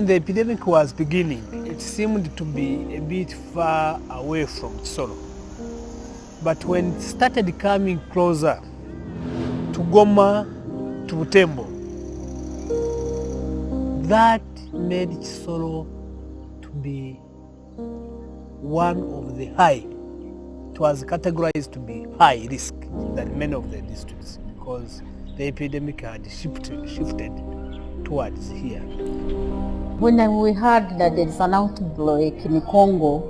when the epidemic was beginning, it seemed to be a bit far away from Kisoro. But when it started coming closer to Goma, to Butembo, that made Kisoro to be one of the high. It was categorized to be high risk than many of the districts because the epidemic had shifted towards here. When we heard that there is an outbreak in Congo,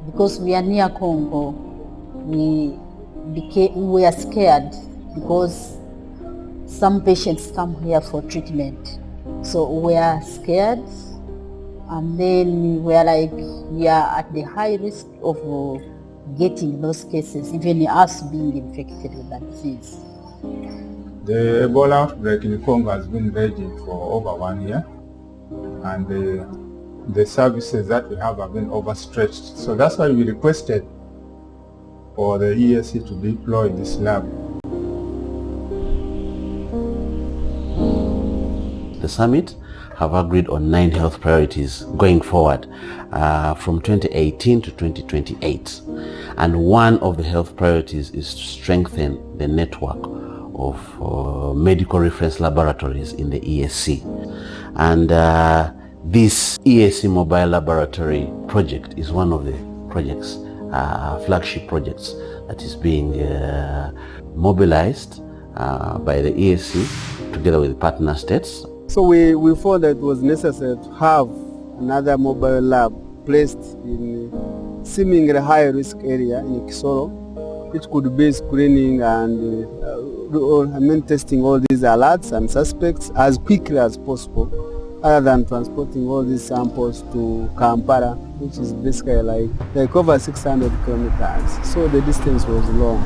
because we are near Congo, we are scared because some patients come here for treatment. So we are scared, and then we are like, we are at the high risk of getting those cases, even us being infected with that disease. The Ebola outbreak in Congo has been raging for over 1 year, and the services that we have been overstretched. So that's why we requested for the EAC to deploy this lab. The summit have agreed on 9 health priorities going forward from 2018 to 2028. And one of the health priorities is to strengthen the network of medical reference laboratories in the EAC. And this EAC mobile laboratory project is one of the projects, flagship projects that is being mobilized by the EAC together with partner states. So we thought that it was necessary to have another mobile lab placed in seemingly high-risk area in Kisoro, which could be screening and testing all these alerts and suspects as quickly as possible, other than transporting all these samples to Kampala, which is basically like over 600 kilometers. So the distance was long.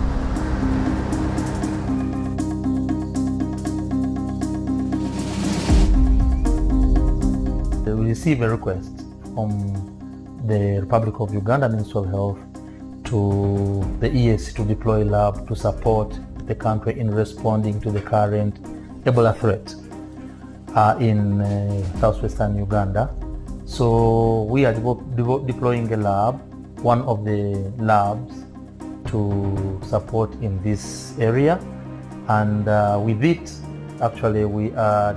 We received a request from the Republic of Uganda Ministry of Health to the EAC to deploy a lab to support the country in responding to the current Ebola threat in southwestern Uganda. So we are deploying a lab, one of the labs, to support in this area, and with it actually we are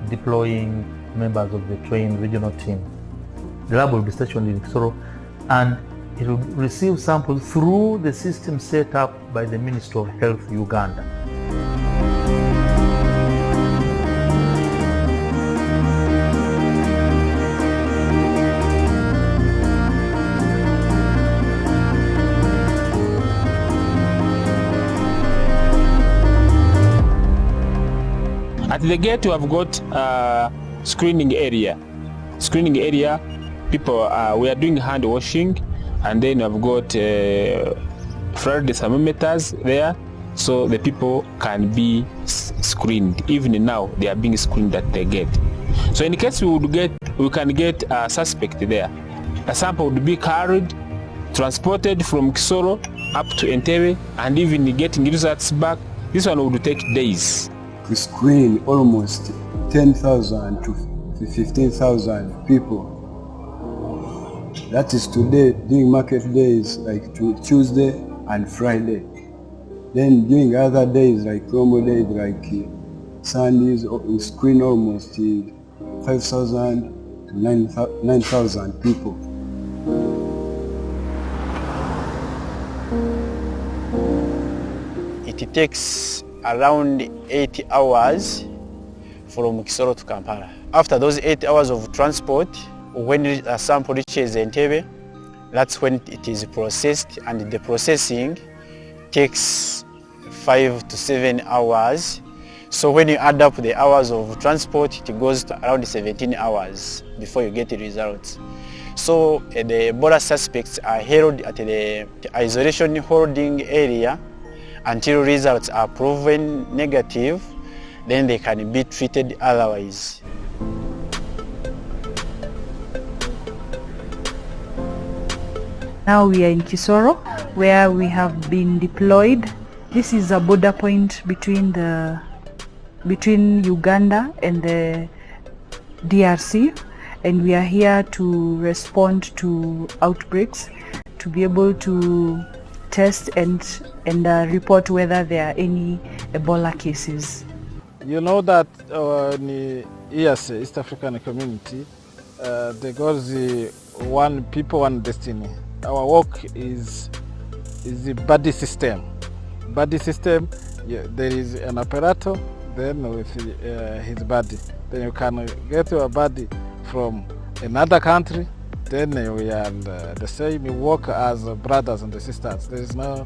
deploying members of the trained regional team. The lab will be stationed in Kisoro, and it will receive samples through the system set up by the Ministry of Health Uganda. At the gate, we have got screening area. People, we are doing hand washing, and then we have got infrared thermometers there, so the people can be screened. Even now, they are being screened at the gate. So in case we can get a suspect there, a sample would be carried, transported from Kisoro up to Entebbe, and even getting results back. This one would take days. We screen almost 10,000 to 15,000 people. That is today, during market days like Tuesday and Friday. Then during other days like promo days like Sundays, we screen almost 5,000 to 9,000 people. It takes around 80 hours from Kisoro to Kampala. After those 8 hours of transport, when a sample reaches Entebbe, that's when it is processed, and the processing takes 5 to 7 hours. So when you add up the hours of transport, it goes to around 17 hours before you get the results. So the Ebola suspects are held at the isolation holding area until results are proven negative, then they can be treated otherwise. Now we are in Kisoro, where we have been deployed. This is a border point between Uganda and the DRC, and we are here to respond to outbreaks, to be able to test and report whether there are any Ebola cases. You know that in the EAC, East African Community, there goes the one people, one destiny. Our work is the buddy system. Buddy system, yeah, there is an operator, then with his buddy. Then you can get your buddy from another country, then we are the same. We work as brothers and sisters. There is no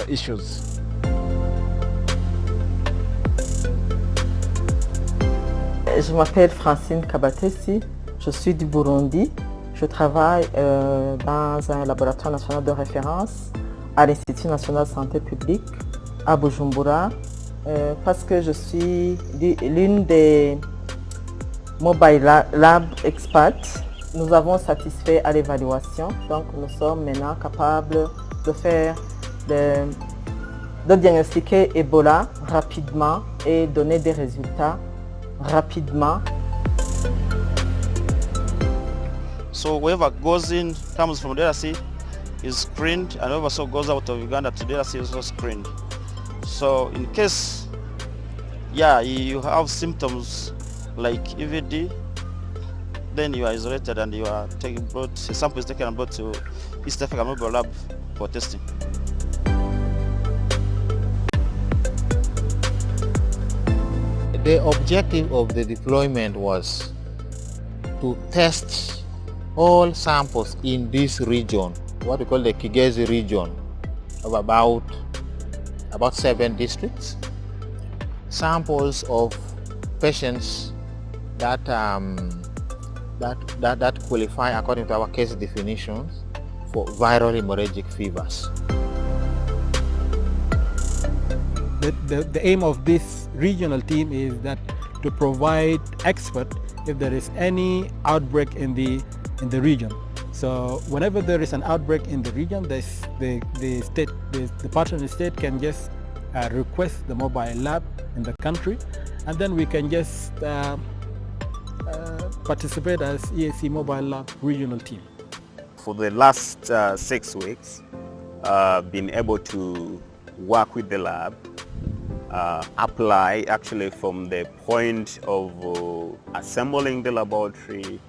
issues. Je m'appelle Francine Kabatesi, je suis du Burundi. Je travaille dans un laboratoire national de référence à l'Institut national de santé publique à Bujumbura parce que je suis l'une des mobile lab experts. Nous avons satisfait à l'évaluation, donc nous sommes maintenant capables de faire de diagnostiquer Ebola rapidement et donner des résultats rapidement. So whoever goes in, comes from DRC is screened, and whoever so goes out of Uganda to DRC is also screened. So in case, yeah, you have symptoms like EVD, then you are isolated and you are a sample is taken and brought to East African Mobile Lab for testing. The objective of the deployment was to test all samples in this region, what we call the Kigezi region, of about 7 districts. Samples of patients that qualify according to our case definitions for viral hemorrhagic fevers. The aim of this regional team is that to provide expert if there is any outbreak in the region. So whenever there is an outbreak in the region, the partner state can just request the mobile lab in the country, and then we can just participate as EAC mobile lab regional team. For the last 6 weeks, been able to work with the lab, apply actually from the point of assembling the laboratory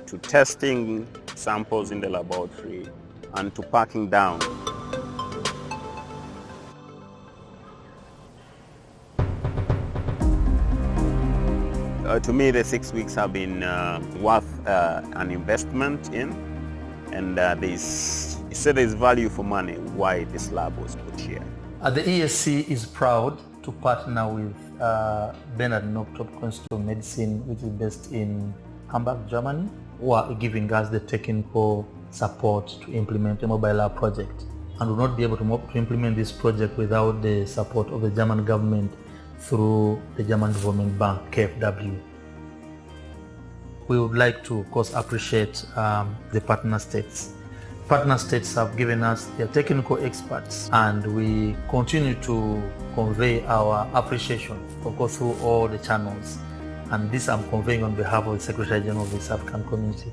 to testing samples in the laboratory and to packing down. To me, the 6 weeks have been worth an investment in, and there's value for money why this lab was put here. The EAC is proud to partner with Bernard Noctop Institute of Medicine, which is based in Hamburg, Germany, who are giving us the technical support to implement a mobile lab project. And we'll not be able to implement this project without the support of the German government through the German Development Bank, KfW. We would like to, of course, appreciate the partner states. Partner states have given us their technical experts, and we continue to convey our appreciation, of course, through all the channels. And this I'm conveying on behalf of the Secretary General of the East African Community.